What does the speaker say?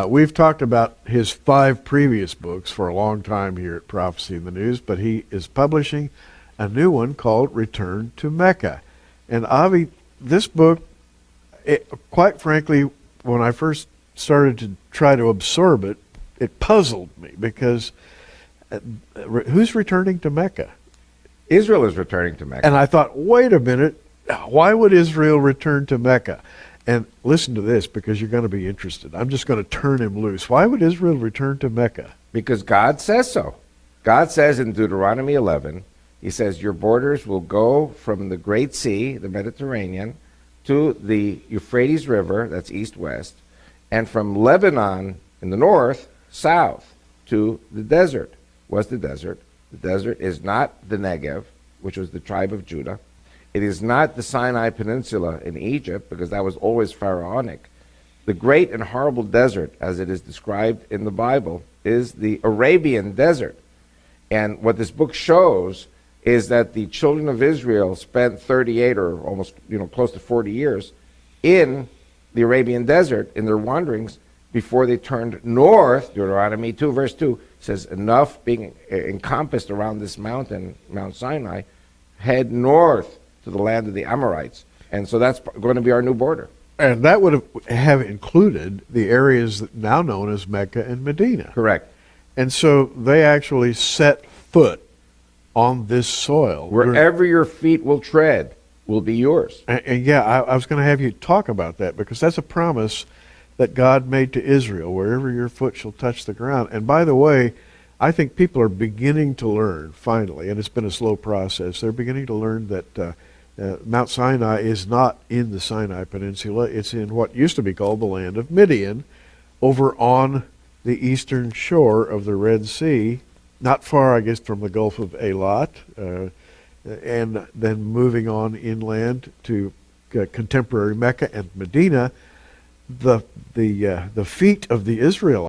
We've talked about his 5 previous books for a long time here at Prophecy in the News, but he is publishing a new one called Return to Mecca. And Avi, this book, quite frankly, when I first started to try to absorb it, it puzzled me because who's returning to Mecca? Israel is returning to Mecca. And I thought, wait a minute, why would Israel return to Mecca? And listen to this, because you're going to be interested. I'm just going to turn him loose. Why would Israel return to Mecca? Because God says so. God says in Deuteronomy 11, he says, your borders will go from the Great Sea, the Mediterranean, to the Euphrates River, that's east-west, and from Lebanon in the north, south, to the desert. What's the desert? The desert is not the Negev, which was the tribe of Judah. It is not the Sinai Peninsula in Egypt, because that was always pharaonic. The great and horrible desert, as it is described in the Bible, is the Arabian desert. And what this book shows is that the children of Israel spent 38 or almost, close to 40 years in the Arabian desert in their wanderings before they turned north. Deuteronomy 2 verse 2 says, enough being encompassed around this mountain, Mount Sinai, head north to the land of the Amorites. And so that's going to be our new border. And that would have included the areas now known as Mecca and Medina. Correct. And so they actually set foot on this soil. Wherever your feet will tread will be yours. And yeah, I was going to have you talk about that, because that's a promise that God made to Israel, wherever your foot shall touch the ground. And by the way, I think people are beginning to learn, finally, and it's been a slow process, they're beginning to learn that Mount Sinai is not in the Sinai Peninsula. It's in what used to be called the land of Midian, over on the eastern shore of the Red Sea, not far, I guess, from the Gulf of Eilat, and then moving on inland to contemporary Mecca and Medina. The feet of the Israelites